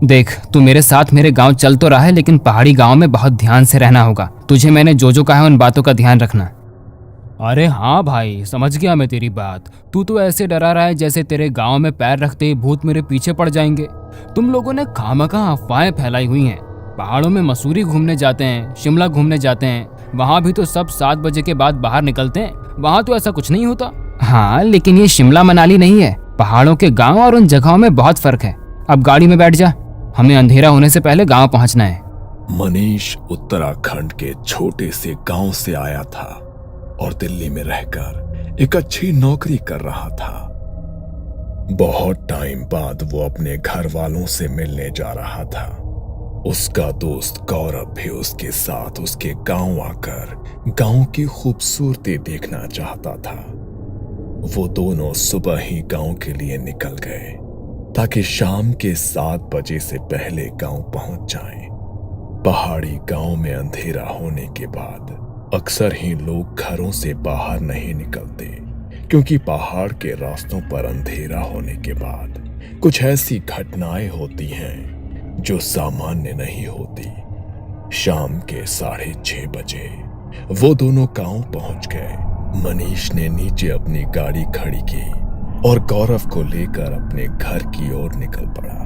देख, तू मेरे साथ मेरे गांव चल तो रहा है, लेकिन पहाड़ी गांव में बहुत ध्यान से रहना होगा। तुझे मैंने जो जो कहा है उन बातों का ध्यान रखना। अरे हाँ भाई, समझ गया मैं तेरी बात। तू तो ऐसे डरा रहा है जैसे तेरे गांव में पैर रखते ही भूत मेरे पीछे पड़ जाएंगे। तुम लोगों ने खामखा अफवाहें फैलाई हुई हैं। पहाड़ों में मसूरी घूमने जाते हैं, शिमला घूमने जाते हैं, वहाँ भी तो सब 7 बजे के बाद बाहर निकलते हैं। वहाँ तो ऐसा कुछ नहीं होता। हाँ, लेकिन ये शिमला मनाली नहीं है। पहाड़ों के गाँव और उन जगहों में बहुत फर्क है। अब गाड़ी में बैठ जा, हमें अंधेरा होने से पहले गाँव पहुँचना है। मनीष उत्तराखंड के छोटे से गांव से आया था और दिल्ली में रहकर एक अच्छी नौकरी कर रहा था। बहुत टाइम बाद वो अपने घर वालों से मिलने जा रहा था। उसका दोस्त गौरव भी उसके साथ उसके गांव आकर गांव की खूबसूरती देखना चाहता था। वो दोनों सुबह ही गांव के लिए निकल गए ताकि शाम के 7 बजे से पहले गांव पहुंच जाएं। पहाड़ी गांव में अंधेरा होने के बाद अक्सर ही लोग घरों से बाहर नहीं निकलते, क्योंकि पहाड़ के रास्तों पर अंधेरा होने के बाद कुछ ऐसी घटनाएं होती हैं जो सामान्य नहीं होती। शाम के 6:30 बजे वो दोनों गांव पहुंच गए। मनीष ने नीचे अपनी गाड़ी खड़ी की और गौरव को लेकर अपने घर की ओर निकल पड़ा।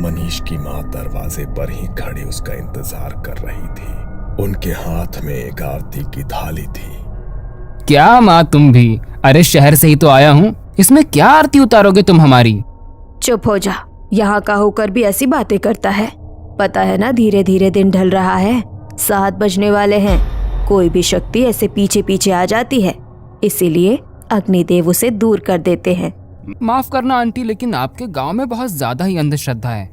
मनीष की माँ दरवाजे पर ही खड़ी उसका इंतजार कर रही थी। उनके हाथ में एक आरती की थाली थी। क्या माँ, तुम भी? अरे शहर से ही तो आया हूँ, इसमें क्या आरती उतारोगे तुम हमारी? चुप हो जा, यहाँ का होकर भी ऐसी बातें करता है। पता है ना, धीरे धीरे दिन ढल रहा है, 7 बजने वाले हैं। कोई भी शक्ति ऐसे पीछे पीछे आ जाती है, इसीलिए अग्निदेव उसे दूर कर देते हैं। माफ करना आंटी, लेकिन आपके गांव में बहुत ज्यादा ही अंधश्रद्धा है।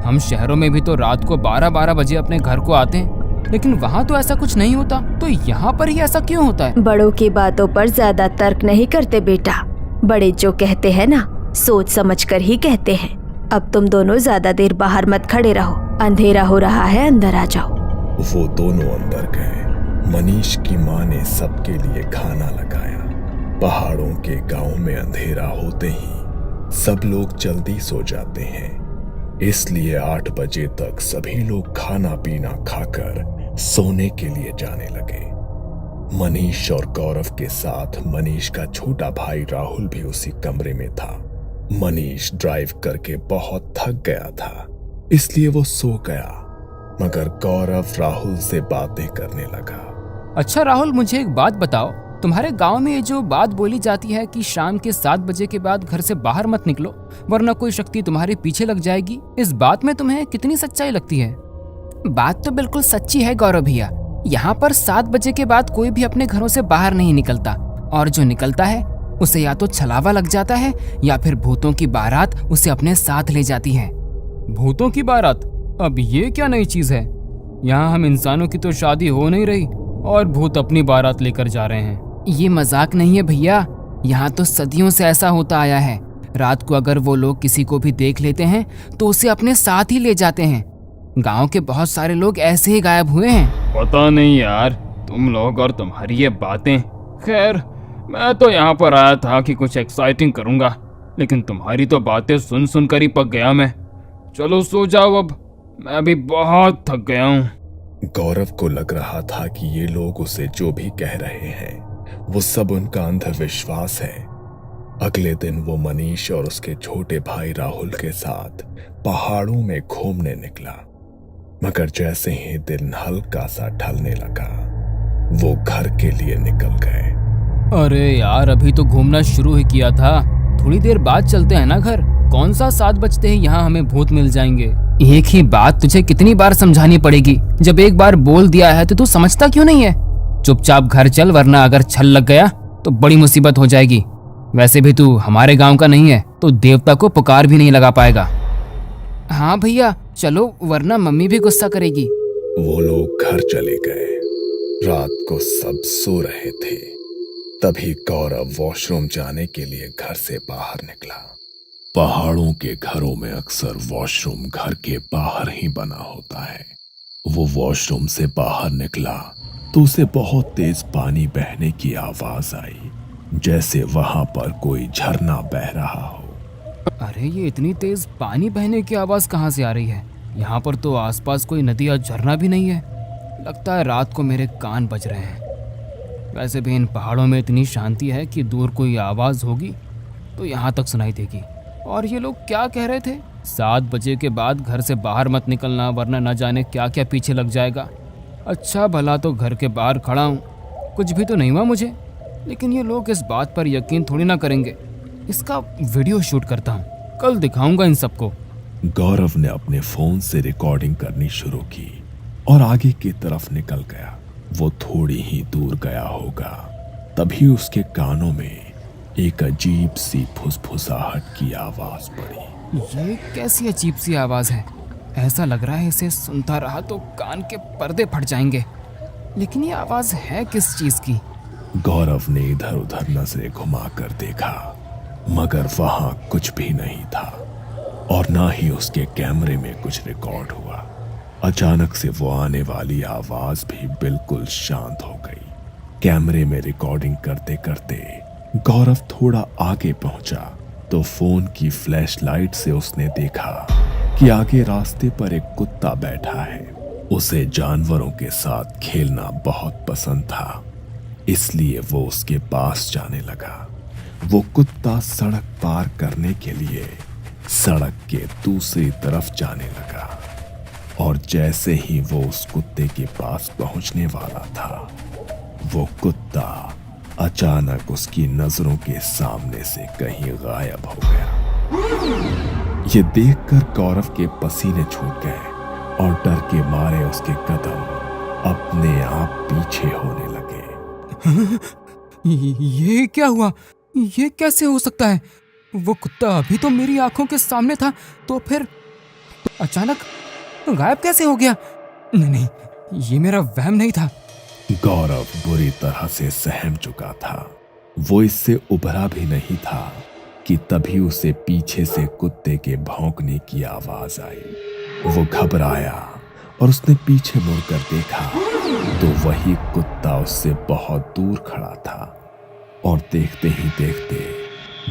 हम शहरों में भी तो रात को 12-12 बजे अपने घर को आते हैं, लेकिन वहाँ तो ऐसा कुछ नहीं होता। तो यहाँ पर ही ऐसा क्यों होता है? बड़ों की बातों पर ज्यादा तर्क नहीं करते बेटा। बड़े जो कहते हैं ना, सोच समझ कर ही कहते हैं। अब तुम दोनों ज्यादा देर बाहर मत खड़े रहो, अंधेरा हो रहा है, अंदर आ जाओ। वो दोनों अंदर गए। मनीष की माँ ने सबके लिए खाना लगाया। पहाड़ों के गांव में अंधेरा होते ही सब लोग जल्दी सो जाते हैं, इसलिए 8 बजे तक सभी लोग खाना पीना खाकर सोने के लिए जाने लगे। मनीष और गौरव के साथ मनीष का छोटा भाई राहुल भी उसी कमरे में था। मनीष ड्राइव करके बहुत थक गया था, इसलिए वो सो गया, मगर गौरव राहुल से बातें करने लगा। अच्छा राहुल, मुझे एक बात बताओ, तुम्हारे गांव में ये जो बात बोली जाती है कि शाम के 7 बजे के बाद घर से बाहर मत निकलो वरना कोई शक्ति तुम्हारे पीछे लग जाएगी, इस बात में तुम्हें कितनी सच्चाई लगती है? बात तो बिल्कुल सच्ची है गौरव भैया। यहाँ पर 7 बजे के बाद कोई भी अपने घरों से बाहर नहीं निकलता, और जो निकलता है उसे या तो छलावा लग जाता है या फिर भूतों की बारात उसे अपने साथ ले जाती है। भूतों की बारात? अब ये क्या नई चीज है? यहाँ हम इंसानों की तो शादी हो नहीं रही और भूत अपनी बारात लेकर जा रहे हैं। ये मजाक नहीं है भैया, यहाँ तो सदियों से ऐसा होता आया है। रात को अगर वो लोग किसी को भी देख लेते हैं तो उसे अपने साथ ही ले जाते हैं। गांव के बहुत सारे लोग ऐसे ही गायब हुए हैं। पता नहीं यार, तुम लोग और तुम्हारी ये बातें। खैर, मैं तो यहाँ पर आया था कि कुछ एक्साइटिंग करूँगा, लेकिन तुम्हारी तो बातें सुन सुन कर ही पक गया मैं। चलो सो जाओ, अब मैं भी बहुत थक गया हूँ। गौरव को लग रहा था कि ये लोग उसे जो भी कह रहे हैं वो सब उनका अंधविश्वास है। अगले दिन वो मनीष और उसके छोटे भाई राहुल के साथ पहाड़ों में घूमने निकला, मगर जैसे ही दिन हल्का सा ढलने लगा वो घर के लिए निकल गए। अरे यार, अभी तो घूमना शुरू ही किया था, थोड़ी देर बाद चलते हैं ना घर। कौन सा 7 बजते ही यहाँ हमें भूत मिल जाएंगे? एक ही बात तुझे कितनी बार समझानी पड़ेगी? जब एक बार बोल दिया है तो तू समझता क्यों नहीं है? चुपचाप घर चल, वरना अगर छल लग गया तो बड़ी मुसीबत हो जाएगी। वैसे भी तू हमारे गांव का नहीं है तो देवता को पुकार भी नहीं लगा पाएगा। हाँ भैया चलो, वरना मम्मी भी गुस्सा करेगी। वो लोग घर चले गए। रात को सब सो रहे थे, तभी गौरव वॉशरूम जाने के लिए घर से बाहर निकला। पहाड़ों के घरों में अक्सर वॉशरूम घर के बाहर ही बना होता है। वो वॉशरूम से बाहर निकला तो उसे बहुत तेज पानी बहने की आवाज आई, जैसे वहां पर कोई झरना बह रहा हो। अरे ये इतनी तेज पानी बहने की आवाज कहाँ से आ रही है? यहाँ पर तो आसपास कोई नदी या झरना भी नहीं है। लगता है रात को मेरे कान बज रहे हैं। वैसे भी इन पहाड़ों में इतनी शांति है कि दूर कोई आवाज होगी तो यहाँ तक सुनाई देगी। और ये लोग क्या कह रहे थे? 7 बजे के बाद घर से बाहर मत निकलना, वरना न जाने क्या क्या पीछे लग जाएगा। अच्छा भला तो घर के बाहर खड़ा हूँ, कुछ भी तो नहीं हुआ मुझे। लेकिन ये लोग इस बात पर यकीन थोड़ी ना करेंगे। इसका वीडियो शूट करता हूँ, कल दिखाऊंगा इन सबको। गौरव ने अपने फोन से रिकॉर्डिंग करनी शुरू की और आगे की तरफ निकल गया। वो थोड़ी ही दूर गया होगा, तभी उसके कानों में एक अजीब सी फुसफुसाहट की आवाज पड़ी। ये कैसी अजीब सी आवाज है? ऐसा लग रहा है इसे सुनता रहा तो कान के पर्दे फट जाएंगे। लेकिन ये आवाज है किस चीज की? गौरव ने इधर उधर नजरें घुमाकर देखा, मगर वहां कुछ भी नहीं था और ना ही उसके कैमरे में कुछ रिकॉर्ड हुआ। अचानक से वो आने वाली आवाज भी बिल्कुल शांत हो गई। कैमरे में रिकॉर्डिंग करते करते गौरव थोड़ा आगे पहुंचा तो फोन की फ्लैशलाइट से उसने देखा कि आगे रास्ते पर एक कुत्ता बैठा है। उसे जानवरों के साथ खेलना बहुत पसंद था, इसलिए वो उसके पास जाने लगा। वो कुत्ता सड़क पार करने के लिए सड़क के दूसरी तरफ जाने लगा और जैसे ही वो उस कुत्ते के पास पहुंचने वाला था, वो कुत्ता अचानक उसकी नजरों के सामने से कहीं गायब हो गया। ये देखकर गौरव के पसीने छूट गए और डर के मारे उसके कदम अपने आप पीछे होने लगे। ये क्या हुआ? ये कैसे हो सकता है? वो कुत्ता अभी तो मेरी आंखों के सामने था, तो फिर अचानक गायब कैसे हो गया? नहीं नहीं, ये मेरा वहम नहीं था। गौरव बुरी तरह से सहम चुका था। वो इससे उभरा भी नहीं था कि तभी उसे पीछे से कुत्ते के भौंकने की आवाज आई। वो घबराया और उसने पीछे मुड़कर देखा तो वही कुत्ता उससे बहुत दूर खड़ा था और देखते ही देखते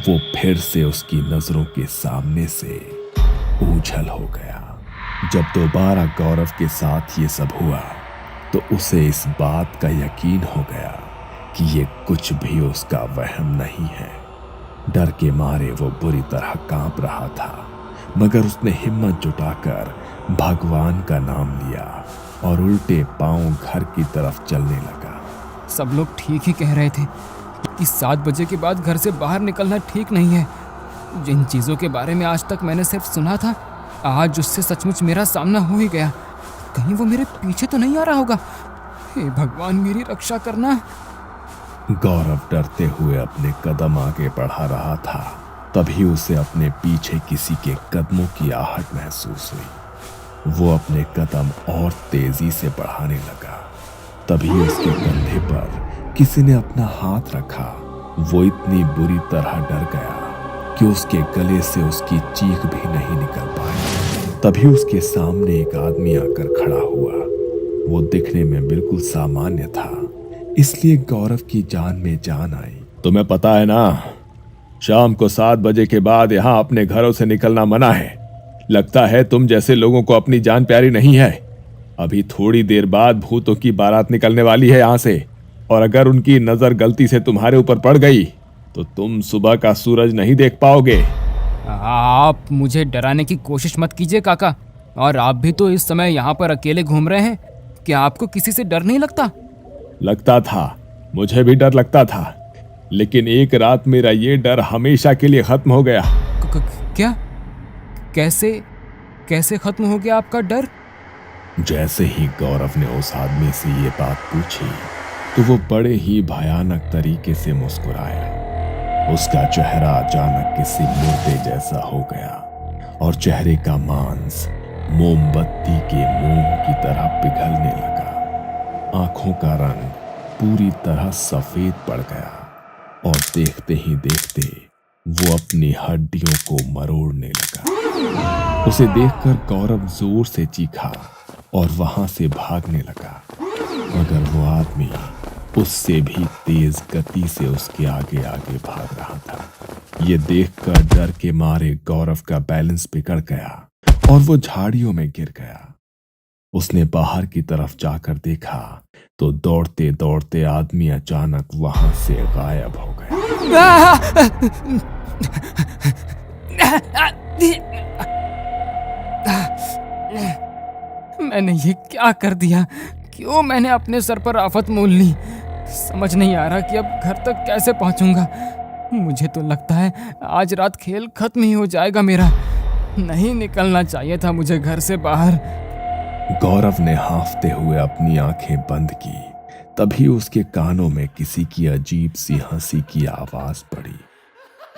वो फिर से उसकी नजरों के सामने से ओझल हो गया। जब दोबारा गौरव के साथ ये सब हुआ तो उसे इस बात का यकीन हो गया कि ये कुछ भी उसका वहम नहीं है। डर के मारे वो बुरी तरह कांप रहा था, मगर उसने हिम्मत जुटाकर भगवान का नाम लिया और उल्टे पांव घर की तरफ चलने लगा। सब लोग ठीक ही कह रहे थे कि 7 बजे के बाद घर से बाहर निकलना ठीक नहीं है। जिन चीज़ों के बारे में आज तक मैंने सिर्फ सुना था, आज उससे सचमुच मेरा सामना हो ही गया। कहीं वो मेरे पीछे तो नहीं आ रहा होगा? हे भगवान, मेरी रक्षा करना। गौरव डरते हुए अपने कदम आगे बढ़ा रहा था, तभी उसे अपने पीछे किसी के कदमों की आहट महसूस हुई। वो अपने कदम और तेजी से बढ़ाने लगा, तभी उसके कंधे पर किसी ने अपना हाथ रखा। वो इतनी बुरी तरह डर गया कि उसके गले से उसकी चीख भी नहीं निकल पाई। तभी उसके सामने एक आदमी आकर खड़ा हुआ। वो दिखने में बिल्कुल सामान्य था, इसलिए गौरव की जान में जान आई। तुम्हें पता है ना, शाम को 7 बजे के बाद यहाँ अपने घरों से निकलना मना है। लगता है तुम जैसे लोगों को अपनी जान प्यारी नहीं है। अभी थोड़ी देर बाद भूतों की बारात निकलने वाली है यहाँ से, और अगर उनकी नजर गलती से तुम्हारे ऊपर पड़ गई तो तुम सुबह का सूरज नहीं देख पाओगे। आप मुझे डराने की कोशिश मत कीजिए काका। और आप भी तो इस समय यहाँ पर अकेले घूम रहे हैं। क्या आपको किसी से डर नहीं लगता? लगता था, मुझे भी डर लगता था, लेकिन एक रात मेरा ये डर हमेशा के लिए खत्म हो गया। क्या? कैसे खत्म हो गया आपका डर? जैसे ही गौरव ने उस आदमी से ये बात पूछी तो वो बड़े ही भयानक तरीके से मुस्कुराया। उसका चेहरा अचानक किसी मुर्दे जैसा हो गया और चेहरे का मांस मोमबत्ती के मोम की तरह पिघलने लगा। आंखों का रंग पूरी तरह सफेद पड़ गया और देखते ही देखते वो अपनी हड्डियों को मरोड़ने लगा। उसे देखकर गौरव जोर से चीखा और वहां से भागने लगा, मगर वो आदमी उससे भी तेज गति से उसके आगे आगे भाग रहा था। ये देखकर डर के मारे गौरव का बैलेंस बिगड़ गया और वो झाड़ियों में गिर गया। उसने बाहर की तरफ जाकर देखा तो दौड़ते दौड़ते आदमी अचानक वहां से गायब हो गया। मैंने ये क्या कर दिया? क्यों मैंने अपने सर पर आफत मोल ली? समझ नहीं आ रहा कि अब घर तक कैसे पहुंचूंगा। मुझे तो लगता है आज रात खेल खत्म ही हो जाएगा मेरा। नहीं निकलना चाहिए था मुझे घर से बाहर। गौरव ने हांफते हुए अपनी आंखें बंद की। तभी उसके कानों में किसी की अजीब सी हंसी की आवाज पड़ी।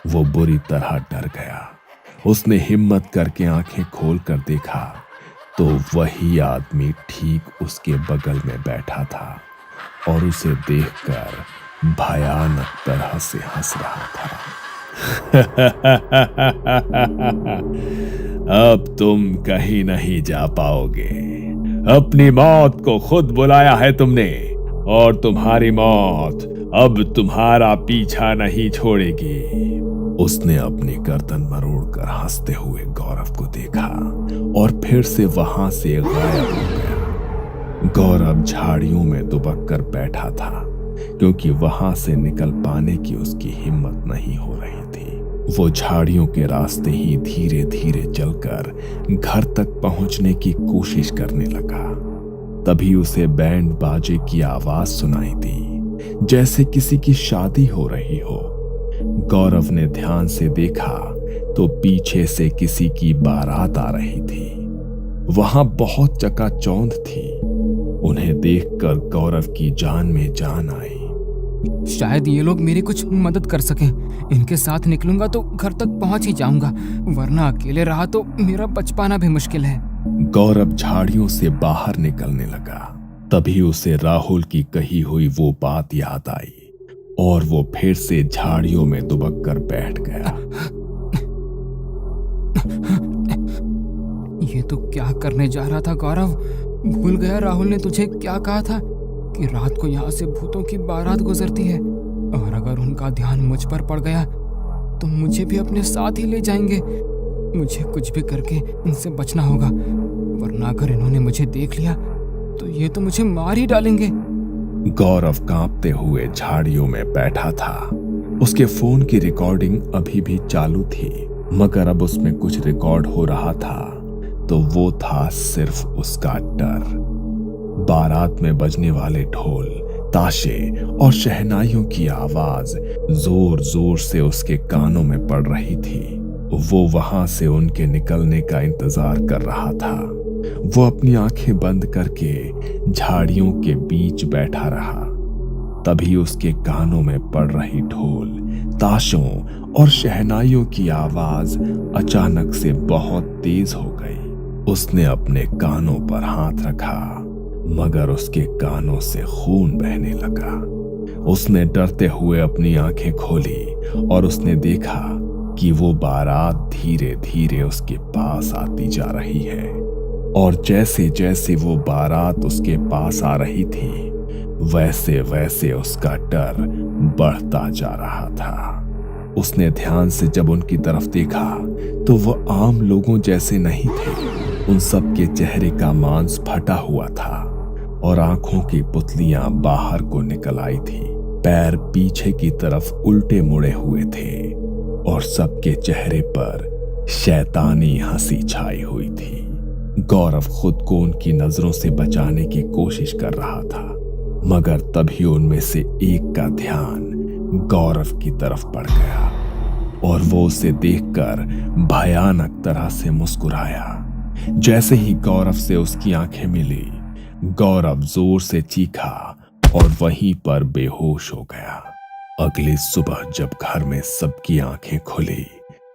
वो बुरी तरह डर गया। उसने हिम्मत करके आंखें खोलकर देखा तो वही आदमी ठीक उसके बगल में बैठा था और उसे देखकर भयानक तरह से हंस रहा था। अब तुम कहीं नहीं जा पाओगे। अपनी मौत को खुद बुलाया है तुमने और तुम्हारी मौत अब तुम्हारा पीछा नहीं छोड़ेगी। उसने अपनी गर्दन मरोड़कर हंसते हुए गौरव को देखा और फिर से वहां से गायब हो गया। गौरव झाड़ियों में दुबक कर बैठा था क्योंकि वहां से निकल पाने की उसकी हिम्मत नहीं हो रही थी। वो झाड़ियों के रास्ते ही धीरे धीरे चलकर घर तक पहुंचने की कोशिश करने लगा। तभी उसे बैंड बाजे की आवाज सुनाई दी, जैसे किसी की शादी हो रही हो। गौरव ने ध्यान से देखा तो पीछे से किसी की बारात आ रही थी। वहां बहुत चकाचौंध थी। उन्हें देखकर गौरव की जान में जान आई। शायद ये लोग मेरी कुछ मदद कर सकें। इनके साथ निकलूंगा तो घर तक पहुंच ही जाऊंगा, वरना अकेले रहा तो मेरा बच पाना भी मुश्किल है। गौरव झाड़ियों से बाहर निकलने लगा। तभी उसे राहुल की कही हुई वो बात याद आई और वो फिर से झाड़ियों में दुबक कर बैठ गया। ये तो क्या करने जा रहा था गौरव? भूल गया राहुल ने तुझे क्या कहा था कि रात को यहाँ से भूतों की बारात गुजरती है, और अगर उनका ध्यान मुझ पर पड़ गया तो मुझे भी अपने साथ ही ले जाएंगे। मुझे कुछ भी करके इनसे बचना होगा, वरना अगर इन्होंने मुझे देख लिया तो ये तो मुझे मार ही डालेंगे। गौरव कांपते हुए झाड़ियों में बैठा था। उसके फोन की रिकॉर्डिंग अभी भी चालू थी, मगर अब उसमें कुछ रिकॉर्ड हो रहा था तो वो था सिर्फ उसका डर। बारात में बजने वाले ढोल, ताशे और शहनाइयों की आवाज जोर जोर से उसके कानों में पड़ रही थी। वो वहां से उनके निकलने का इंतजार कर रहा था। वो अपनी आंखें बंद करके झाड़ियों के बीच बैठा रहा। तभी उसके कानों में पड़ रही ढोल, ताशों और शहनाइयों की आवाज अचानक से बहुत तेज हो गई। उसने अपने कानों पर हाथ रखा, मगर उसके कानों से खून बहने लगा। उसने डरते हुए अपनी आंखें खोली और उसने देखा कि वो बारात धीरे धीरे उसके पास आती जा रही है, और जैसे जैसे वो बारात उसके पास आ रही थी वैसे वैसे उसका डर बढ़ता जा रहा था। उसने ध्यान से जब उनकी तरफ देखा तो वो आम लोगों जैसे नहीं थे। उन सब के चेहरे का मांस फटा हुआ था और आंखों की पुतलियां बाहर को निकल आई थी। पैर पीछे की तरफ उल्टे मुड़े हुए थे और सबके चेहरे पर शैतानी हंसी छाई हुई थी। गौरव खुद को उनकी नजरों से बचाने की कोशिश कर रहा था, मगर तभी उनमें से एक का ध्यान गौरव की तरफ पड़ गया और वो उसे देखकर भयानक तरह से मुस्कुराया। जैसे ही गौरव से उसकी आंखें मिली, गौरव जोर से चीखा और वहीं पर बेहोश हो गया। अगली सुबह जब घर में सबकी आंखें खुली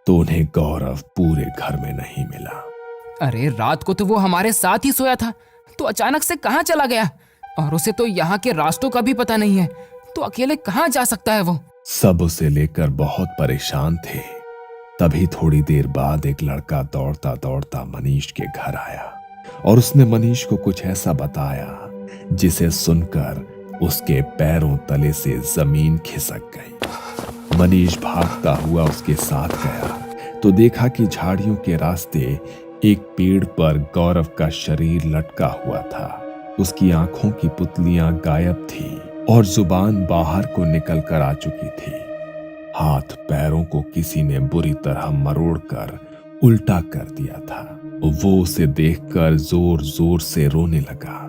तो उन्हें गौरव पूरे घर में नहीं मिला। अरे रात को तो वो हमारे साथ ही सोया था, तो अचानक से कहाँ चला गया? और उसे तो यहाँ के रास्तों का भी पता नहीं है, तो अकेले कहाँ जा सकता है वो? सब उसे लेकर बहुत परेशान थे। तभी थोड़ी देर बाद एक लड़का दौड़ता दौड़ता मनीष के घर आया और उसने मनीष को कुछ ऐसा बताया जिसे सुनकर उसके पैरों तले से जमीन खिसक गई। मनीष भागता हुआ उसके साथ गया तो देखा कि झाड़ियों के रास्ते एक पेड़ पर गौरव का शरीर लटका हुआ था। उसकी आंखों की पुतलियां गायब थी और जुबान बाहर को निकल कर आ चुकी थी। हाथ पैरों को किसी ने बुरी तरह मरोड़कर उल्टा कर दिया था। वो उसे देखकर जोर जोर से रोने लगा।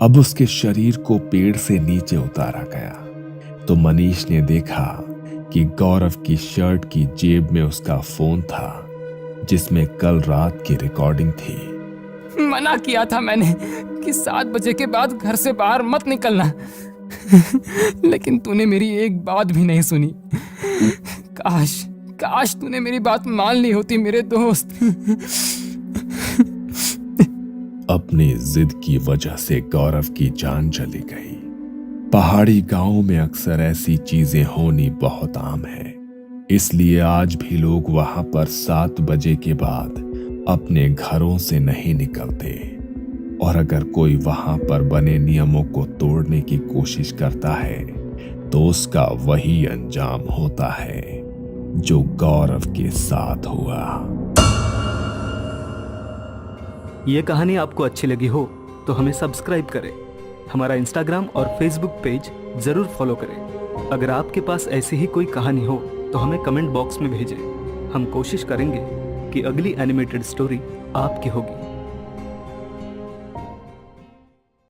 अब उसके शरीर को पेड़ से नीचे उतारा गया तो मनीष ने देखा कि गौरव की शर्ट की जेब में उसका फोन था जिसमें कल रात की रिकॉर्डिंग थी। मना किया था मैंने कि 7 बजे के बाद घर से बाहर मत निकलना लेकिन तूने मेरी एक बात भी नहीं सुनी। काश तूने मेरी बात मान ली होती मेरे दोस्त। अपनी जिद की वजह से गौरव की जान चली गई। पहाड़ी गांवों में अक्सर ऐसी चीजें होनी बहुत आम है, इसलिए आज भी लोग वहां पर 7 बजे के बाद अपने घरों से नहीं निकलते। और अगर कोई वहां पर बने नियमों को तोड़ने की कोशिश करता है तो उसका वही अंजाम होता है जो गौरव के साथ हुआ। ये कहानी आपको अच्छी लगी हो तो हमें सब्सक्राइब करें, हमारा इंस्टाग्राम और फेसबुक पेज जरूर फॉलो करें। अगर आपके पास ऐसी ही कोई कहानी हो तो हमें कमेंट बॉक्स में भेजें। हम कोशिश करेंगे कि अगली एनिमेटेड स्टोरी आपकी होगी।